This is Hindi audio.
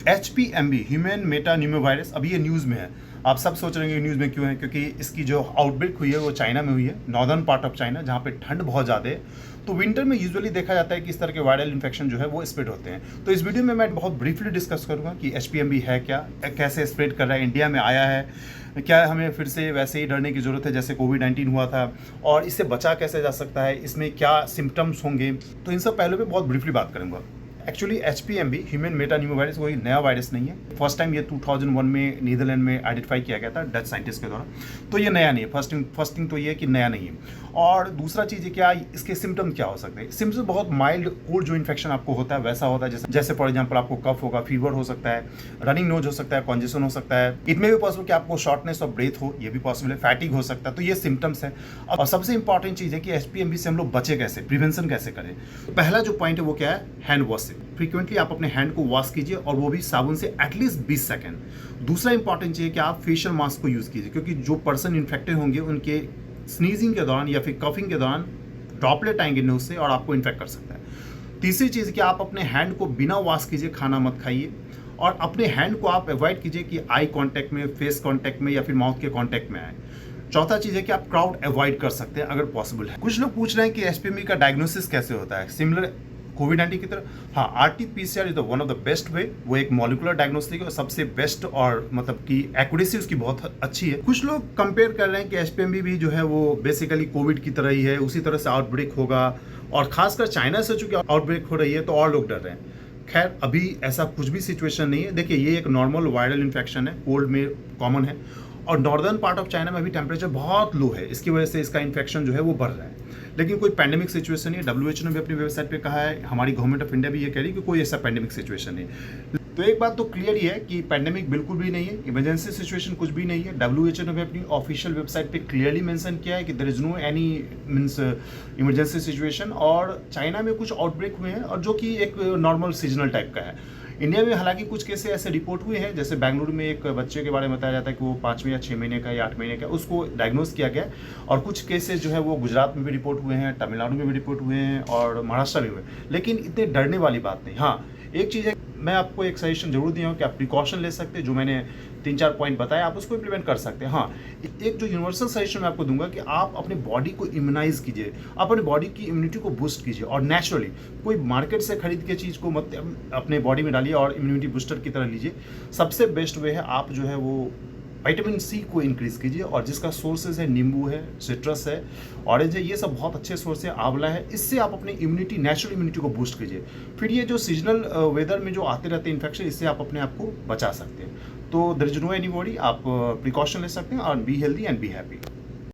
HPMB ह्यूमन मेटानिमोवायरस अभी ये न्यूज़ में है। आप सब सोच रहे हैं न्यूज़ में क्यों है, क्योंकि इसकी जो आउटब्रेक हुई है वो चाइना में हुई है, नॉर्दर्न पार्ट ऑफ चाइना, जहाँ पे ठंड बहुत ज़्यादा है। तो विंटर में यूजुअली देखा जाता है कि इस तरह के वायरल इन्फेक्शन जो है वो स्प्रेड होते हैं। तो इस वीडियो में मैं बहुत ब्रीफली डिस्कस करूँगा कि HPMB है क्या, कैसे स्प्रेड कर रहा है, इंडिया में आया है, क्या हमें फिर से वैसे ही डरने की ज़रूरत है जैसे कोविड-19 हुआ था, और इससे बचा कैसे जा सकता है, इसमें क्या सिम्टम्स होंगे। तो इन सब पहलुओं पे बहुत ब्रीफली बात करूँगा। एक्चुअली HPMB ह्यूमन मेटानिमोवायरस कोई नया वायरस नहीं है। फर्स्ट टाइम ये 2001 में नीदरलैंड में आइडेंटिफाई किया गया था डच साइंटिस्ट के द्वारा। तो ये नया नहीं है। फर्स्ट थिंग तो ये है कि नया नहीं है। और दूसरा चीज़ है क्या इसके सिम्टम क्या हो सकते हैं। सिम्टम्स बहुत माइल्ड कोल्ड जो इन्फेक्शन आपको होता है वैसा होता है, जैसे फॉर एग्जाम्पल आपको कफ होगा, फीवर हो सकता है, रनिंग नोज हो सकता है, कॉन्जेशन हो सकता है। इतने भी पॉसिबल कि आपको शॉर्टनेस ऑफ ब्रेथ हो, ये भी पॉसिबल है, फैटिग हो सकता है। तो ये सिम्टम्स है। और सबसे इंपॉर्टेंट चीज़ है कि HPMB से हम लोग बचे कैसे, प्रिवेंशन कैसे करें। पहला जो पॉइंट है वो क्या है, हैंड वॉश से। फ्रीक्वेंटली आप अपने हैंड को वॉश कीजिए और वो भी साबुन से एटलीस्ट 20 सेकंड। दूसरा इंपॉर्टेंट चीज़ है कि आप फेशियल मास्क को यूज़ कीजिए, क्योंकि जो पर्सन इन्फेक्टेड होंगे उनके स्नीजिंग के दौरान या फिर कफिंग के दौरान ड्रॉपलेट आएंगे नोज से और आपको इन्फेक्ट कर सकता है। तीसरी चीज़ कि आप अपने हैंड को बिना वॉश कीजिए खाना मत खाइए, और अपने हैंड को आप अवॉइड कीजिए कि आई कांटेक्ट में, फेस कांटेक्ट में या फिर माउथ के कांटेक्ट में आए। चौथा चीज़ है कि आप क्राउड अवॉइड कर सकते हैं अगर पॉसिबल है। कुछ लोग पूछ रहे हैं कि HPMB का डायग्नोसिस कैसे होता है, सिमिलर कोविड-19 की तरह। हाँ, RT-PCR is the one of the best way. वो एक मॉलिकुलर डायग्नोस्टिक और सबसे बेस्ट, और मतलब कि एक्यूरेसी उसकी बहुत अच्छी है। कुछ लोग कंपेयर कर रहे हैं कि HPMB भी जो है वो बेसिकली कोविड की तरह ही है, उसी तरह से आउटब्रेक होगा, और खासकर चाइना से चूंकि आउटब्रेक हो रही है तो और लोग डर रहे हैं। खैर, अभी ऐसा कुछ भी सिचुएशन नहीं है। देखिए, ये एक नॉर्मल वायरल इन्फेक्शन है, कोल्ड में कॉमन है, और नॉर्दर्न पार्ट ऑफ चाइना में भी टेम्परेचर बहुत लो है, इसकी वजह से इसका इन्फेक्शन जो है वो बढ़ रहा है। लेकिन कोई पैंडेमिक सिचुएशन नहीं है। WHO ने भी अपनी वेबसाइट पे कहा है, हमारी गवर्नमेंट ऑफ इंडिया भी ये कह रही है कि कोई ऐसा पैंडेमिक सिचुएशन नहीं है। तो एक बात तो क्लियर ही है कि पैंडेमिक बिल्कुल भी नहीं है, इमरजेंसी सिचुएशन कुछ भी नहीं है। WHO ने भी अपनी ऑफिशियल वेबसाइट पे क्लियरली मेंशन किया है कि there is no any means emergency situation, और चाइना में कुछ आउटब्रेक हुए हैं और जो कि एक नॉर्मल सीजनल टाइप का है। इंडिया में हालांकि कुछ केसेस ऐसे रिपोर्ट हुए हैं, जैसे बेंगलुरु में एक बच्चे के बारे में बताया जाता है कि वो 5वें या 6 महीने का या 8 महीने का, उसको डायग्नोस किया गया। और कुछ केसेस जो है वो गुजरात में भी रिपोर्ट हुए हैं, तमिलनाडु में भी रिपोर्ट हुए हैं, और महाराष्ट्र में हुए। लेकिन इतने डरने वाली बात नहीं। हाँ, एक चीज़ है, मैं आपको एक सजेशन जरूर दिया हूँ कि आप प्रिकॉशन ले सकते हैं। जो मैंने 3-4 पॉइंट बताया, आप उसको इम्प्लीमेंट कर सकते हैं। हाँ, एक जो यूनिवर्सल सजेशन मैं आपको दूंगा कि आप अपने बॉडी को इम्यूनाइज कीजिए, आप अपने बॉडी की इम्यूनिटी को बूस्ट कीजिए, और नेचुरली कोई मार्केट से खरीद के चीज़ को मत अपने बॉडी में डालिए और इम्यूनिटी बूस्टर की तरह लीजिए। सबसे बेस्ट वे है आप जो है वो विटामिन C को इंक्रीज कीजिए, और जिसका सोर्सेज है नींबू है, सिट्रस है, ऑरेंज है, ये सब बहुत अच्छे सोर्स है, आंवला है। इससे आप अपनी इम्यूनिटी, नेचुरल इम्यूनिटी को बूस्ट कीजिए। फिर ये जो सीजनल वेदर में जो आते रहते हैं इन्फेक्शन, इससे आप अपने आप को बचा सकते हैं। तो there is no any worry, आप प्रिकॉशन ले सकते हैं और be healthy and be happy.